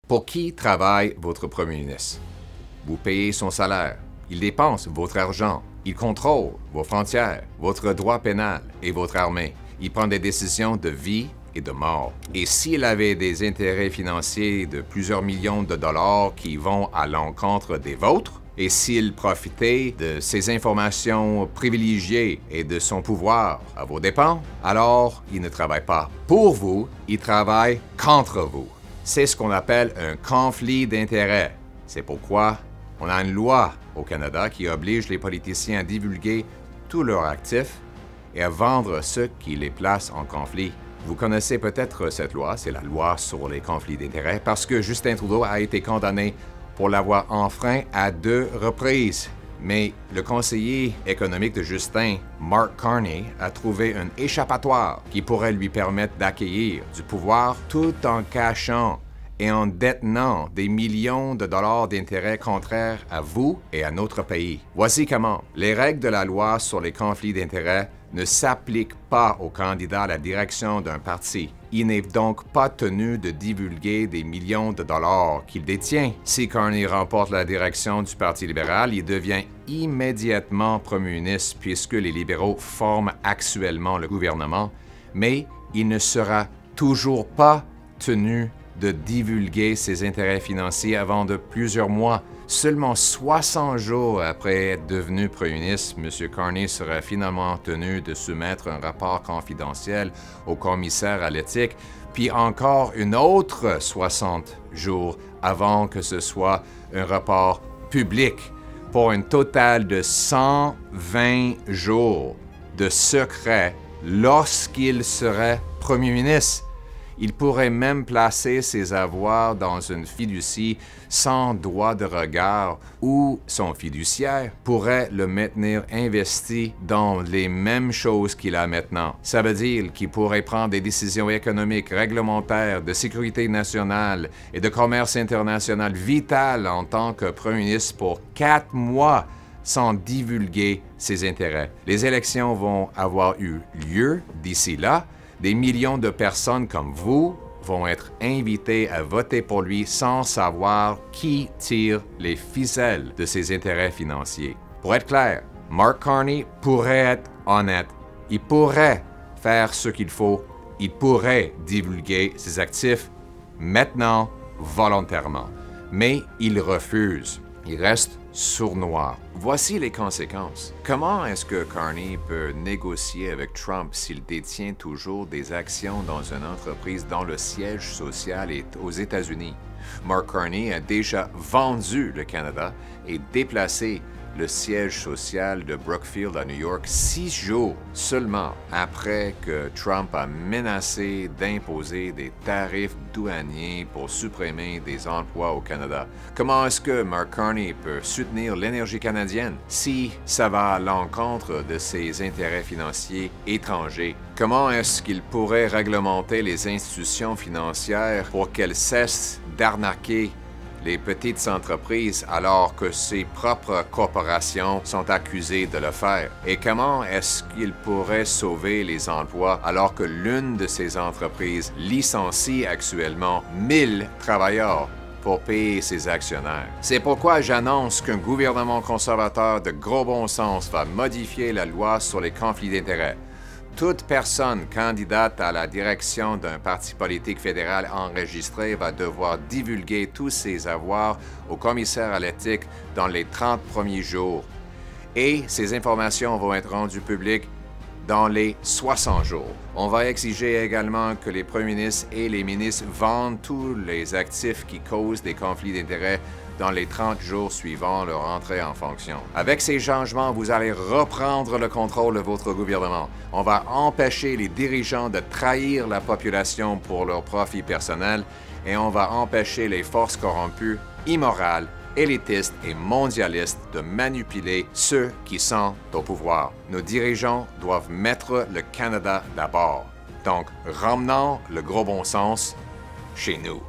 Pour qui travaille votre premier ministre? Vous payez son salaire. Il dépense votre argent. Il contrôle vos frontières, votre droit pénal et votre armée. Il prend des décisions de vie et de mort. Et s'il avait des intérêts financiers de plusieurs millions de dollars qui vont à l'encontre des vôtres, et s'il profitait de ces informations privilégiées et de son pouvoir à vos dépens, alors il ne travaille pas pour vous, il travaille contre vous. C'est ce qu'on appelle un conflit d'intérêts. C'est pourquoi on a une loi au Canada qui oblige les politiciens à divulguer tous leurs actifs et à vendre ceux qui les placent en conflit. Vous connaissez peut-être cette loi, c'est la loi sur les conflits d'intérêts, parce que Justin Trudeau a été condamné pour l'avoir enfreint à 2 reprises. Mais le conseiller économique de Justin, Mark Carney, a trouvé un échappatoire qui pourrait lui permettre d'acquérir du pouvoir tout en cachant et en détenant des millions de dollars d'intérêts contraires à vous et à notre pays. Voici comment. Les règles de la loi sur les conflits d'intérêts ne s'appliquent pas aux candidats à la direction d'un parti. Il n'est donc pas tenu de divulguer des millions de dollars qu'il détient. Si Carney remporte la direction du Parti libéral, il devient immédiatement premier ministre puisque les libéraux forment actuellement le gouvernement, mais il ne sera toujours pas tenu de divulguer ses intérêts financiers avant de plusieurs mois. Seulement 60 jours après être devenu premier ministre, M. Carney sera finalement tenu de soumettre un rapport confidentiel au commissaire à l'éthique, puis encore une autre 60 jours avant que ce soit un rapport public, pour un total de 120 jours de secret lorsqu'il serait premier ministre. Il pourrait même placer ses avoirs dans une fiducie sans droit de regard ou son fiduciaire pourrait le maintenir investi dans les mêmes choses qu'il a maintenant. Ça veut dire qu'il pourrait prendre des décisions économiques, réglementaires, de sécurité nationale et de commerce international vitales en tant que premier ministre pour 4 mois sans divulguer ses intérêts. Les élections vont avoir eu lieu d'ici là. Des millions de personnes comme vous vont être invitées à voter pour lui sans savoir qui tire les ficelles de ses intérêts financiers. Pour être clair, Mark Carney pourrait être honnête. Il pourrait faire ce qu'il faut. Il pourrait divulguer ses actifs maintenant, volontairement. Mais il refuse. Il reste sournois. Voici les conséquences. Comment est-ce que Carney peut négocier avec Trump s'il détient toujours des actions dans une entreprise dont le siège social est aux États-Unis? Mark Carney a déjà vendu le Canada et déplacé le siège social de Brookfield à New York 6 jours seulement après que Trump a menacé d'imposer des tarifs douaniers pour supprimer des emplois au Canada. Comment est-ce que Mark Carney peut soutenir l'énergie canadienne si ça va à l'encontre de ses intérêts financiers étrangers? Comment est-ce qu'il pourrait réglementer les institutions financières pour qu'elles cessent d'arnaquer les petites entreprises alors que ses propres corporations sont accusées de le faire? Et comment est-ce qu'il pourrait sauver les emplois alors que l'une de ces entreprises licencie actuellement 1000 travailleurs pour payer ses actionnaires? C'est pourquoi j'annonce qu'un gouvernement conservateur de gros bon sens va modifier la loi sur les conflits d'intérêts. Toute personne candidate à la direction d'un parti politique fédéral enregistré va devoir divulguer tous ses avoirs au commissaire à l'éthique dans les 30 premiers jours. Et ces informations vont être rendues publiques dans les 60 jours. On va exiger également que les premiers ministres et les ministres vendent tous les actifs qui causent des conflits d'intérêts dans les 30 jours suivant leur entrée en fonction. Avec ces changements, vous allez reprendre le contrôle de votre gouvernement. On va empêcher les dirigeants de trahir la population pour leur profit personnel et on va empêcher les forces corrompues, immorales, élitistes et mondialistes de manipuler ceux qui sont au pouvoir. Nos dirigeants doivent mettre le Canada d'abord. Donc, ramenons le gros bon sens chez nous.